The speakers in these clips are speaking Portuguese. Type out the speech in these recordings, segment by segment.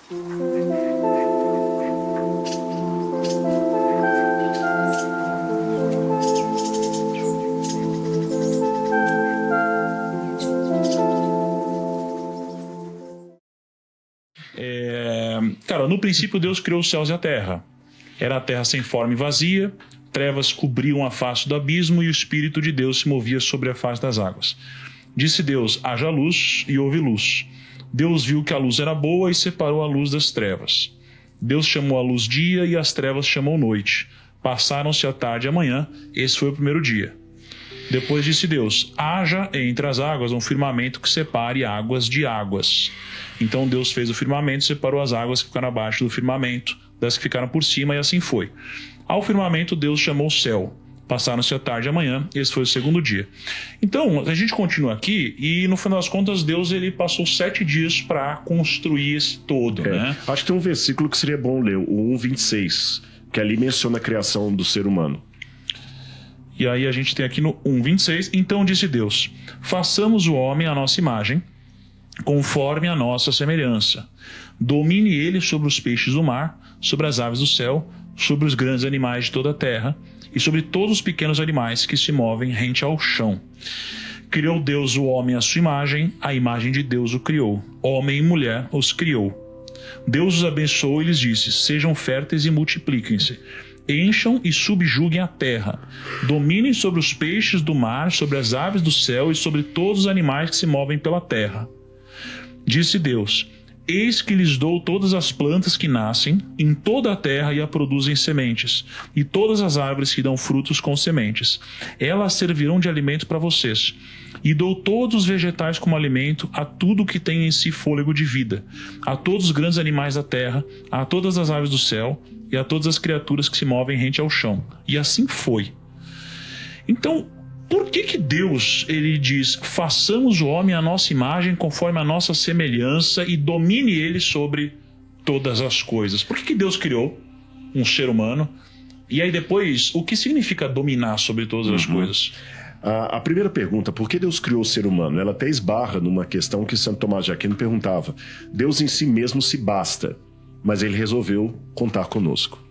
Cara, no princípio Deus criou os céus e a terra. Era a terra sem forma e vazia, trevas cobriam a face do abismo e o Espírito de Deus se movia sobre a face das águas. Disse Deus, haja luz, e houve luz. Deus viu que a luz era boa e separou a luz das trevas. Deus chamou a luz dia e as trevas chamou noite. Passaram-se a tarde e a manhã, esse foi o primeiro dia. Depois disse Deus, haja entre as águas um firmamento que separe águas de águas. Então Deus fez o firmamento e separou as águas que ficaram abaixo do firmamento das que ficaram por cima, e assim foi. Ao firmamento Deus chamou o céu. Passaram-se a tarde e a manhã, esse foi o segundo dia. Então, a gente continua aqui e no final das contas Deus ele passou 7 dias para construir esse todo, né? Acho que tem um versículo que seria bom ler, o 1:26, que ali menciona a criação do ser humano. E aí a gente tem aqui no 1:26, então disse Deus, façamos o homem à nossa imagem, conforme a nossa semelhança. Domine ele sobre os peixes do mar, sobre as aves do céu, sobre os grandes animais de toda a terra, e sobre todos os pequenos animais que se movem rente ao chão. Criou Deus o homem à sua imagem, a imagem de Deus o criou. Homem e mulher os criou. Deus os abençoou e lhes disse, sejam férteis e multipliquem-se. Encham e subjuguem a terra. Dominem sobre os peixes do mar, sobre as aves do céu e sobre todos os animais que se movem pela terra. Disse Deus, eis que lhes dou todas as plantas que nascem em toda a terra e a produzem sementes, e todas as árvores que dão frutos com sementes. Elas servirão de alimento para vocês. E dou todos os vegetais como alimento a tudo que tem em si fôlego de vida, a todos os grandes animais da terra, a todas as aves do céu e a todas as criaturas que se movem rente ao chão. E assim foi. Então, por que Deus ele diz, façamos o homem à nossa imagem, conforme a nossa semelhança, e domine ele sobre todas as coisas? Por que Deus criou um ser humano? E aí depois, o que significa dominar sobre todas as coisas? A primeira pergunta, por que Deus criou o ser humano? Ela até esbarra numa questão que Santo Tomás de Aquino perguntava. Deus em si mesmo se basta, mas ele resolveu contar conosco.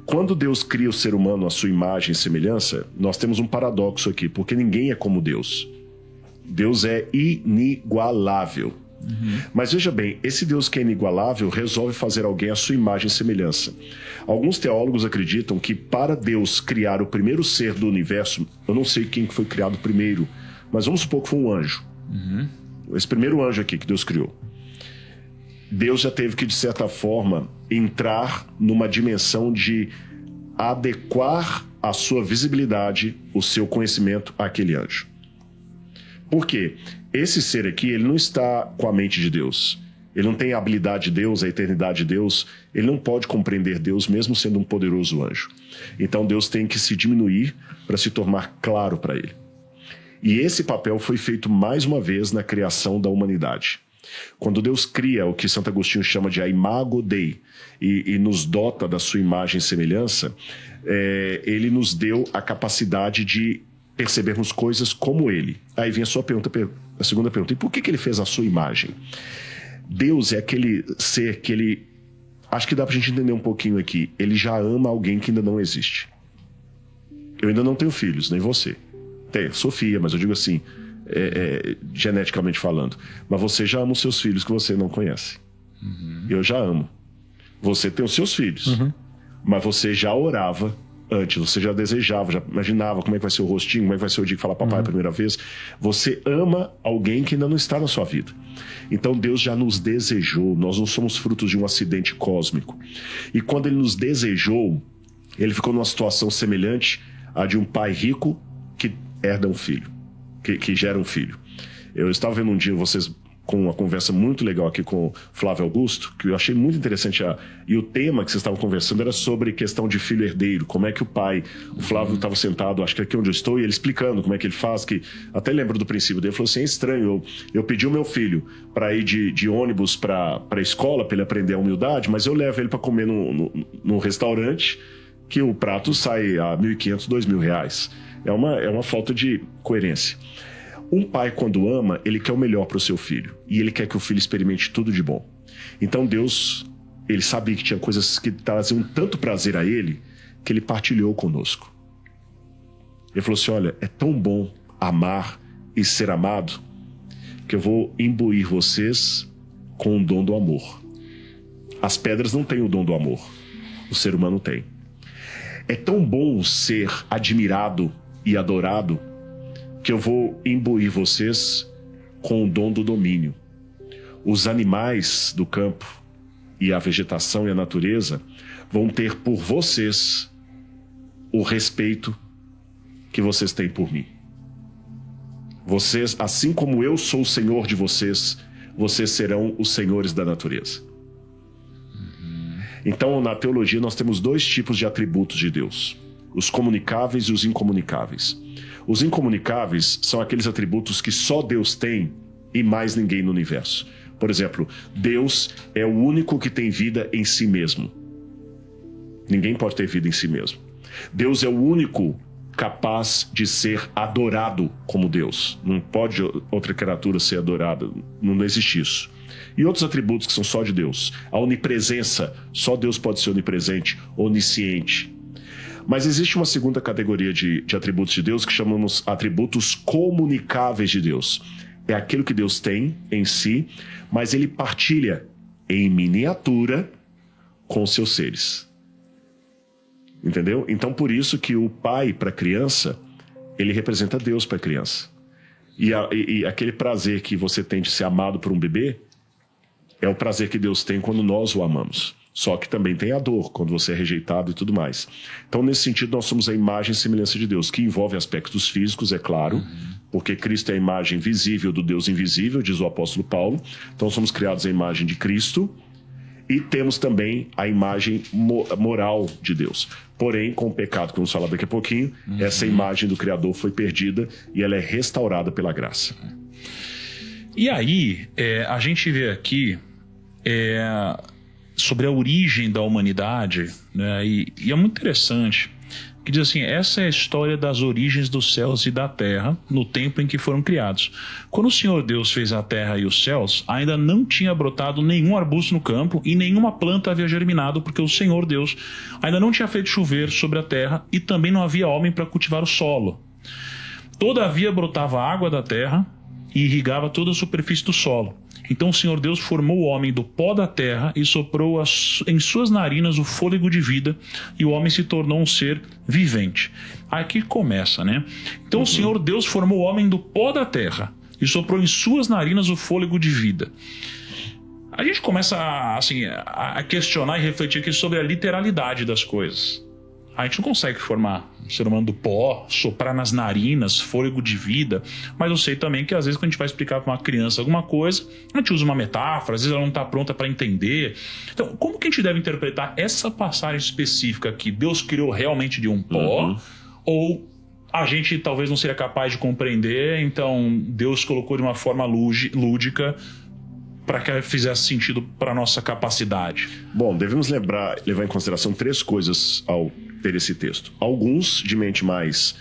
Quando Deus cria o ser humano à sua imagem e semelhança, nós temos um paradoxo aqui, porque ninguém é como Deus. Deus é inigualável. Mas veja bem, esse Deus que é inigualável resolve fazer alguém à sua imagem e semelhança. Alguns teólogos acreditam que para Deus criar o primeiro ser do universo, eu não sei quem foi criado primeiro, mas vamos supor que foi um anjo. Esse primeiro anjo aqui que Deus criou. Deus já teve que, de certa forma, entrar numa dimensão de adequar a sua visibilidade, o seu conhecimento àquele anjo. Por quê? Esse ser aqui, ele não está com a mente de Deus. Ele não tem a habilidade de Deus, a eternidade de Deus. Ele não pode compreender Deus, mesmo sendo um poderoso anjo. Então Deus tem que se diminuir para se tornar claro para ele. E esse papel foi feito mais uma vez na criação da humanidade. Quando Deus cria o que Santo Agostinho chama de a imago Dei e nos dota da sua imagem e semelhança, ele nos deu a capacidade de percebermos coisas como ele. Aí vem a segunda pergunta, e por que ele fez a sua imagem? Deus é aquele ser que ele, acho que dá pra gente entender um pouquinho aqui, ele já ama alguém que ainda não existe. Eu ainda não tenho filhos, nem você. Tem, Sofia, mas eu digo assim, geneticamente falando. Mas você já ama os seus filhos que você não conhece. Eu já amo. Você tem os seus filhos. Mas você já orava antes, você já desejava, já imaginava como é que vai ser o rostinho, como é que vai ser o dia que fala papai a primeira vez. Você ama alguém que ainda não está na sua vida. Então Deus já nos desejou. Nós não somos frutos de um acidente cósmico. E quando ele nos desejou, ele ficou numa situação semelhante à de um pai rico que herda um filho, que gera um filho. Eu estava vendo um dia vocês com uma conversa muito legal aqui com o Flávio Augusto, que eu achei muito interessante. E o tema que vocês estavam conversando era sobre questão de filho herdeiro. Como é que o Flávio estava sentado, acho que aqui onde eu estou, e ele explicando como é que ele faz, que até lembro do princípio dele, falou assim, é estranho, eu pedi o meu filho para ir de ônibus para a escola, para ele aprender a humildade, mas eu levo ele para comer num restaurante que o prato sai a R$1.500, R$2.000. É uma falta de coerência. Um pai, quando ama, ele quer o melhor para o seu filho. E ele quer que o filho experimente tudo de bom. Então Deus, ele sabia que tinha coisas que traziam tanto prazer a ele, que ele partilhou conosco. Ele falou assim, olha, é tão bom amar e ser amado, que eu vou imbuir vocês com o dom do amor. As pedras não têm o dom do amor. O ser humano tem. É tão bom ser admirado e adorado, que eu vou imbuir vocês com o dom do domínio. Os animais do campo e a vegetação e a natureza vão ter por vocês o respeito que vocês têm por mim. Vocês, assim como eu sou o Senhor de vocês, vocês serão os senhores da natureza. Então, na teologia, nós temos 2 tipos de atributos de Deus: os comunicáveis e os incomunicáveis. Os incomunicáveis são aqueles atributos que só Deus tem e mais ninguém no universo. Por exemplo, Deus é o único que tem vida em si mesmo. Ninguém pode ter vida em si mesmo. Deus é o único capaz de ser adorado como Deus. Não pode outra criatura ser adorada. Não existe isso. E outros atributos que são só de Deus. A onipresença, só Deus pode ser onipresente, onisciente. Mas existe uma segunda categoria de atributos de Deus que chamamos atributos comunicáveis de Deus. É aquilo que Deus tem em si, mas ele partilha em miniatura com seus seres. Entendeu? Então por isso que o pai para a criança, ele representa Deus para a criança. E aquele prazer que você tem de ser amado por um bebê, é o prazer que Deus tem quando nós o amamos. Só que também tem a dor, quando você é rejeitado e tudo mais. Então, nesse sentido, nós somos a imagem e semelhança de Deus, que envolve aspectos físicos, é claro, porque Cristo é a imagem visível do Deus invisível, diz o apóstolo Paulo. Então, somos criados à imagem de Cristo e temos também a imagem moral de Deus. Porém, com o pecado, que vamos falar daqui a pouquinho, essa imagem do Criador foi perdida e ela é restaurada pela graça. E aí, a gente vê aqui sobre a origem da humanidade, né? E é muito interessante, que diz assim, essa é a história das origens dos céus e da terra, no tempo em que foram criados. Quando o Senhor Deus fez a terra e os céus, ainda não tinha brotado nenhum arbusto no campo e nenhuma planta havia germinado, porque o Senhor Deus ainda não tinha feito chover sobre a terra e também não havia homem para cultivar o solo. Todavia brotava a água da terra e irrigava toda a superfície do solo. Então o Senhor Deus formou o homem do pó da terra e soprou em suas narinas o fôlego de vida, e o homem se tornou um ser vivente. Aqui começa, né? Então o Senhor Deus formou o homem do pó da terra e soprou em suas narinas o fôlego de vida. A gente começa a questionar e refletir aqui sobre a literalidade das coisas. A gente não consegue formar um ser humano do pó, soprar nas narinas, fôlego de vida, mas eu sei também que às vezes quando a gente vai explicar para uma criança alguma coisa, a gente usa uma metáfora, às vezes ela não está pronta para entender. Então, como que a gente deve interpretar essa passagem específica aqui? Deus criou realmente de um pó? Ou a gente talvez não seria capaz de compreender, então Deus colocou de uma forma lúdica para que fizesse sentido para a nossa capacidade? Bom, devemos levar em consideração 3 coisas ao ter esse texto. Alguns, de mente mais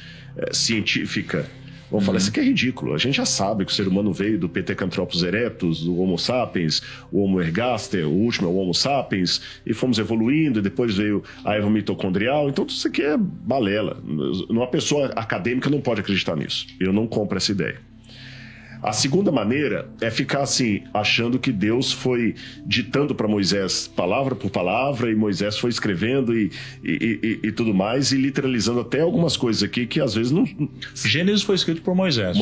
científica, vão falar, isso aqui é ridículo. A gente já sabe que o ser humano veio do Pithecanthropus erectus, do Homo sapiens, o Homo ergaster, o último é o Homo sapiens, e fomos evoluindo, e depois veio a Eva mitocondrial. Então, isso aqui é balela. Uma pessoa acadêmica não pode acreditar nisso. Eu não compro essa ideia. A segunda maneira é ficar assim, achando que Deus foi ditando para Moisés palavra por palavra, e Moisés foi escrevendo e tudo mais, e literalizando até algumas coisas aqui que às vezes não... Gênesis foi escrito por Moisés.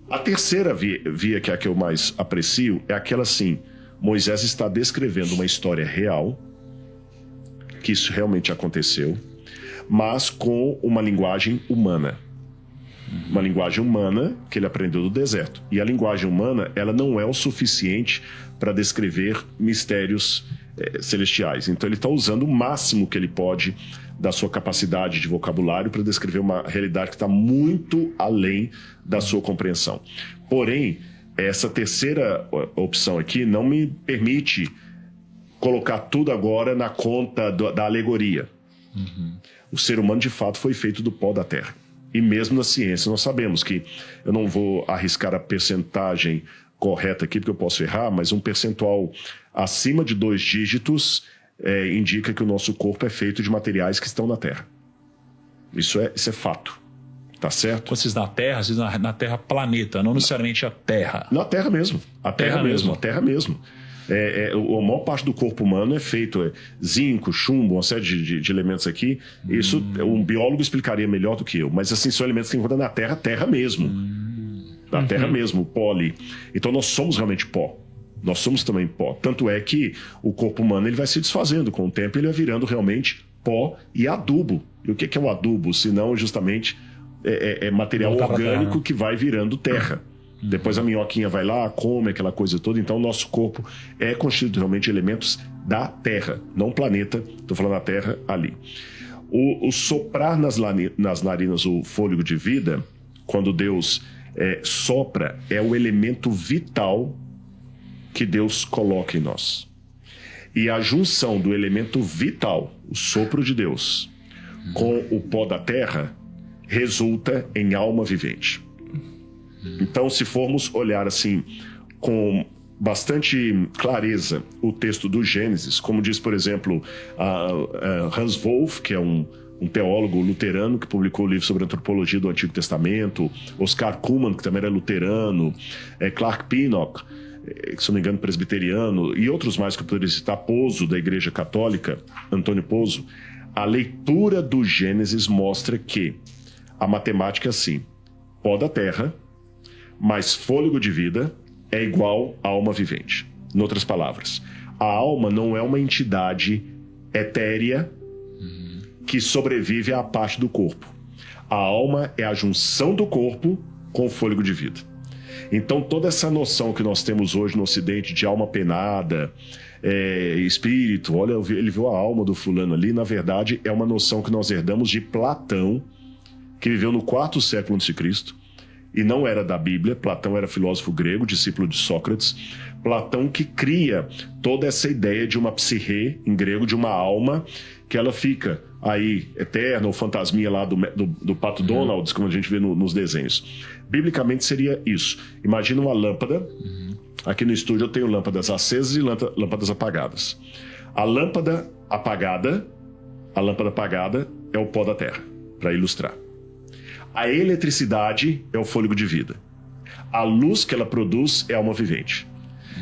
A terceira via, que é a que eu mais aprecio, é aquela assim, Moisés está descrevendo uma história real, que isso realmente aconteceu, mas com uma linguagem humana. Uma linguagem humana que ele aprendeu do deserto. E a linguagem humana, ela não é o suficiente para descrever mistérios celestiais. Então ele está usando o máximo que ele pode da sua capacidade de vocabulário para descrever uma realidade que está muito além da sua compreensão. Porém, essa terceira opção aqui não me permite colocar tudo agora na conta da alegoria. O ser humano de fato foi feito do pó da terra. E mesmo na ciência nós sabemos que, eu não vou arriscar a percentagem correta aqui, porque eu posso errar, mas um percentual acima de 2 dígitos indica que o nosso corpo é feito de materiais que estão na Terra. Isso é fato. Tá certo? Vocês na Terra, vocês na Terra planeta, não necessariamente a Terra. Na Terra mesmo. A Terra mesmo. A Terra mesmo. A maior parte do corpo humano é feito zinco, chumbo, uma série de elementos aqui. Isso um biólogo explicaria melhor do que eu. Mas assim, são elementos que encontram na Terra, Terra mesmo. Na Terra mesmo, pó. Então nós somos realmente pó. Nós somos também pó. Tanto é que o corpo humano ele vai se desfazendo. Com o tempo ele vai virando realmente pó e adubo. E o que é o adubo? Senão justamente material orgânico que vai virando terra. Depois a minhoquinha vai lá, come aquela coisa toda. Então o nosso corpo é constituído realmente de elementos da Terra, não planeta. Estou falando da Terra ali. O soprar nas narinas o fôlego de vida, quando Deus sopra, é o elemento vital que Deus coloca em nós. E a junção do elemento vital, o sopro de Deus, com o pó da terra, resulta em alma vivente. Então, se formos olhar assim, com bastante clareza, o texto do Gênesis, como diz, por exemplo, Hans Wolff, que é um teólogo luterano que publicou o livro sobre antropologia do Antigo Testamento, Oscar Cullmann, que também era luterano, Clark Pinnock, que, se não me engano, presbiteriano, e outros mais que eu poderia citar, Pozo, da Igreja Católica, Antônio Pozo. A leitura do Gênesis mostra que a matemática é assim: pó da terra mais fôlego de vida é igual a alma vivente. Em outras palavras, a alma não é uma entidade etérea que sobrevive à parte do corpo. A alma é a junção do corpo com o fôlego de vida. Então toda essa noção que nós temos hoje no Ocidente de alma penada, espírito, olha, ele viu a alma do fulano ali, na verdade é uma noção que nós herdamos de Platão, que viveu no 4º século a.C., e não era da Bíblia. Platão era filósofo grego, discípulo de Sócrates. Platão que cria toda essa ideia de uma psique, em grego, de uma alma, que ela fica aí eterna, ou fantasminha lá do Pato Donald, como a gente vê nos desenhos. Biblicamente seria isso. Imagina uma lâmpada. Aqui no estúdio eu tenho lâmpadas acesas e lâmpadas apagadas. A lâmpada apagada é o pó da terra, para ilustrar. A eletricidade é o fôlego de vida. A luz que ela produz é a alma vivente.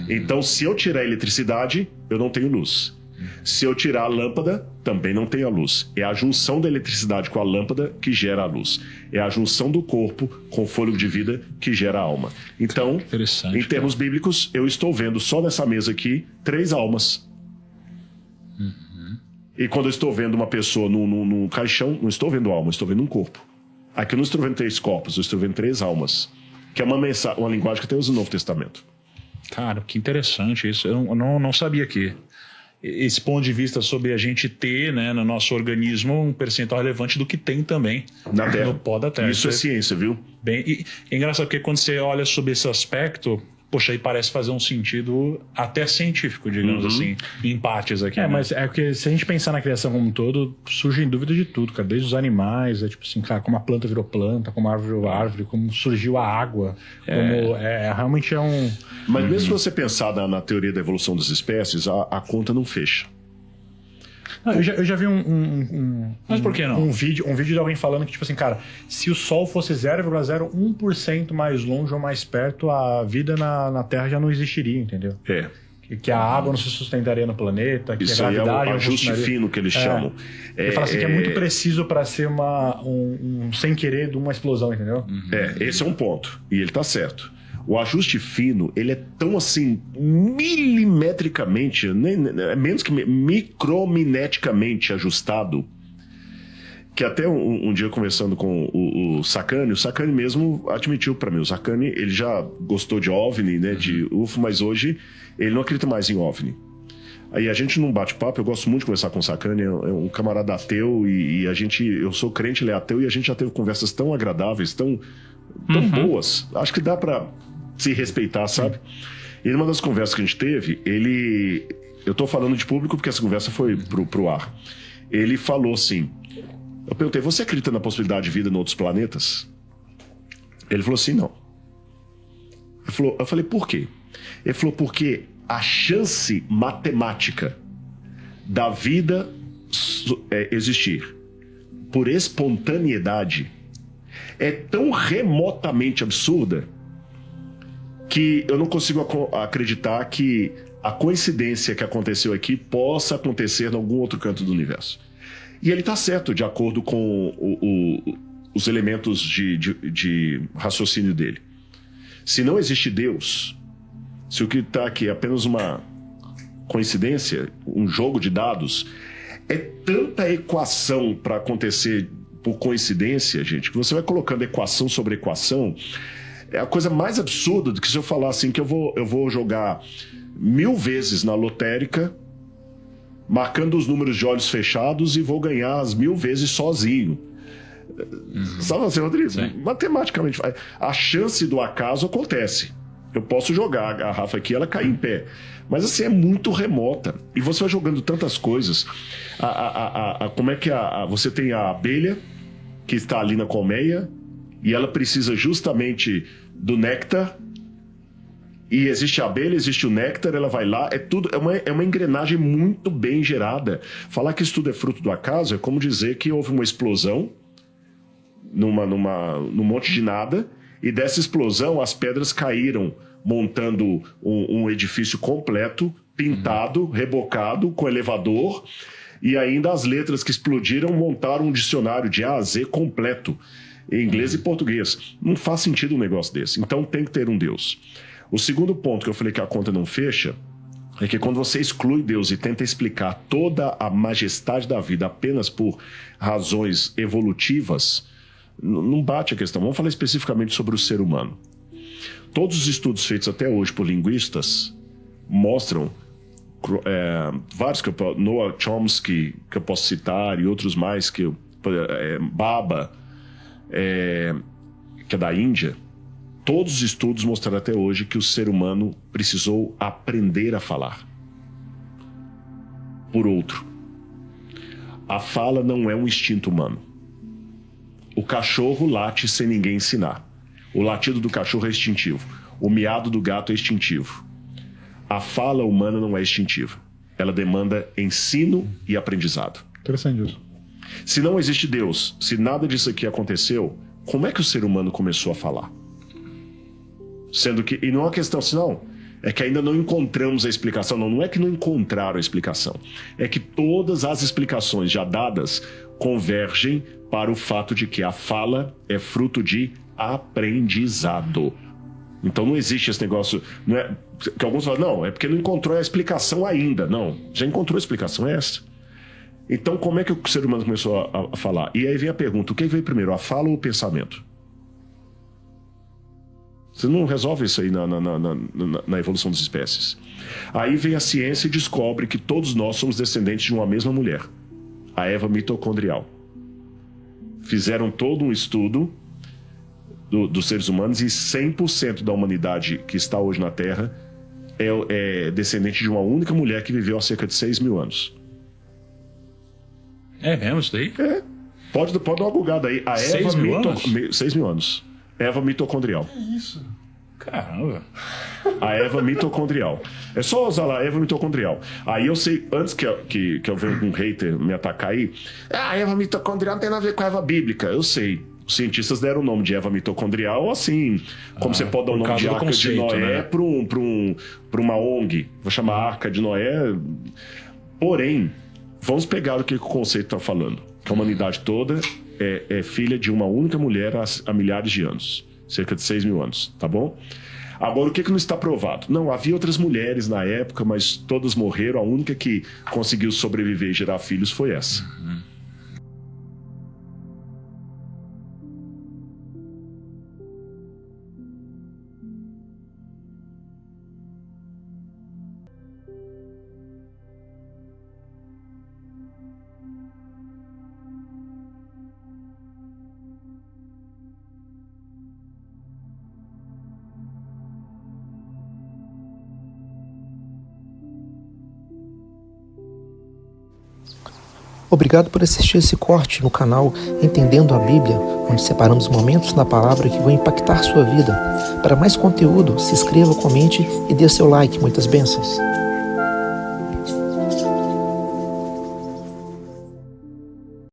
Então, se eu tirar a eletricidade, eu não tenho luz. Se eu tirar a lâmpada, também não tenho a luz. É a junção da eletricidade com a lâmpada que gera a luz. É a junção do corpo com o fôlego de vida que gera a alma. Então, em termos bíblicos, eu estou vendo só nessa mesa aqui 3 almas. E quando eu estou vendo uma pessoa num caixão, não estou vendo alma, estou vendo um corpo. Aqui eu não estou vendo 3 corpos, eu estou vendo 3 almas. Que é uma linguagem que até usa no Novo Testamento. Cara, que interessante isso. Eu não sabia que esse ponto de vista sobre a gente ter, né, no nosso organismo um percentual relevante do que tem também na terra. No pó da terra. Isso é ciência, viu? E é engraçado porque quando você olha sobre esse aspecto, poxa, aí parece fazer um sentido até científico, digamos assim, em partes aqui. Né? Mas é porque se a gente pensar na criação como um todo, surgem dúvidas de tudo, cara. Desde os animais, tipo assim, cara, como a planta virou planta, como a árvore virou árvore, como surgiu a água. Como, realmente é um... Mas mesmo se você pensar na teoria da evolução das espécies, a conta não fecha. Eu já vi Mas por que não? Um vídeo de alguém falando que, tipo assim, cara, se o Sol fosse 0,01% mais longe ou mais perto, a vida na Terra já não existiria, entendeu? Que a água não se sustentaria no planeta, que isso a gravidade... é o ajuste fino que eles chamam. Ele fala assim que é muito preciso para ser um sem querer de uma explosão, entendeu? Esse é um ponto. E ele tá certo. O ajuste fino, ele é tão assim, milimetricamente, menos que micromineticamente ajustado, que até um dia conversando com o Sacani mesmo admitiu para mim. O Sacani, ele já gostou de OVNI, né, de UFO, mas hoje ele não acredita mais em OVNI. Aí a gente num bate-papo, eu gosto muito de conversar com o Sacani, é um camarada ateu, e eu sou crente, ele é ateu, e a gente já teve conversas tão agradáveis, tão boas. Acho que dá para se respeitar, sabe? E numa das conversas que a gente teve, eu tô falando de público porque essa conversa foi pro ar. Ele falou assim: Eu perguntei, você acredita na possibilidade de vida em outros planetas? Ele falou assim, não. Eu falei, por quê? Ele falou, porque a chance matemática da vida existir por espontaneidade é tão remotamente absurda que eu não consigo acreditar que a coincidência que aconteceu aqui possa acontecer em algum outro canto do universo. E ele está certo, de acordo com os elementos de raciocínio dele. Se não existe Deus, se o que está aqui é apenas uma coincidência, um jogo de dados, é tanta equação para acontecer por coincidência, gente, que você vai colocando equação sobre equação. É a coisa mais absurda do que se eu falar assim que eu vou jogar 1000 vezes na lotérica, marcando os números de olhos fechados, e vou ganhar as 1000 vezes sozinho. Sabe assim, Rodrigo? Sim. Matematicamente, a chance do acaso acontece. Eu posso jogar a garrafa aqui, ela cai em pé. Mas assim, é muito remota. E você vai jogando tantas coisas. Como é que você tem a abelha que está ali na colmeia e ela precisa justamente do néctar. E existe a abelha, existe o néctar, ela vai lá, é uma engrenagem muito bem gerada. Falar que isso tudo é fruto do acaso é como dizer que houve uma explosão num monte de nada, e dessa explosão as pedras caíram, montando um edifício completo, pintado, rebocado, com elevador, e ainda as letras que explodiram montaram um dicionário de A a Z completo, em inglês e português. Não faz sentido um negócio desse. Então tem que ter um Deus. O segundo ponto que eu falei que a conta não fecha é que quando você exclui Deus e tenta explicar toda a majestade da vida apenas por razões evolutivas, não bate a questão. Vamos falar especificamente sobre o ser humano. Todos os estudos feitos até hoje por linguistas mostram, vários Noam Chomsky, que eu posso citar, e outros mais, Baba, que é da Índia. Todos os estudos mostraram até hoje que o ser humano precisou aprender a falar. Por outro, a fala não é um instinto humano. O cachorro late sem ninguém ensinar. O latido do cachorro é instintivo. O miado do gato é instintivo. A fala humana não é instintiva. Ela demanda ensino e aprendizado. Interessante isso. Se não existe Deus, se nada disso aqui aconteceu, como é que o ser humano começou a falar? Sendo que, e não é uma questão assim, não, é que ainda não encontramos a explicação. Não é que não encontraram a explicação. É que todas as explicações já dadas convergem para o fato de que a fala é fruto de aprendizado. Então não existe esse negócio, não é, que alguns falam, não, é porque não encontrou a explicação ainda. Não, já encontrou a explicação, é essa. Então como é que o ser humano começou a falar? E aí vem a pergunta, o que veio primeiro, a fala ou o pensamento? Você não resolve isso aí na evolução das espécies. Aí vem a ciência e descobre que todos nós somos descendentes de uma mesma mulher, a Eva mitocondrial. Fizeram todo um estudo dos seres humanos e 100% da humanidade que está hoje na Terra é descendente de uma única mulher que viveu há cerca de 6 mil anos. É mesmo isso daí? É. Pode dar uma bugada aí. A 6 mil anos? 6 mil anos. Eva mitocondrial. Que isso? Caramba. A Eva mitocondrial. É só usar lá, Eva mitocondrial. Aí eu sei, antes que eu venha um hater me atacar aí, a Eva mitocondrial não tem nada a ver com a Eva bíblica. Eu sei. Os cientistas deram o nome de Eva mitocondrial assim, como você pode dar o nome de Arca de Noé, né? para uma ONG. Vou chamar Arca de Noé. Porém, vamos pegar o que o conceito está falando. Que a humanidade toda é filha de uma única mulher há milhares de anos. Cerca de 6 mil anos, tá bom? Agora, o que não está provado? Não, havia outras mulheres na época, mas todas morreram. A única que conseguiu sobreviver e gerar filhos foi essa. Obrigado por assistir esse corte no canal Entendendo a Bíblia, onde separamos momentos na palavra que vão impactar sua vida. Para mais conteúdo, se inscreva, comente e dê seu like. Muitas bênçãos.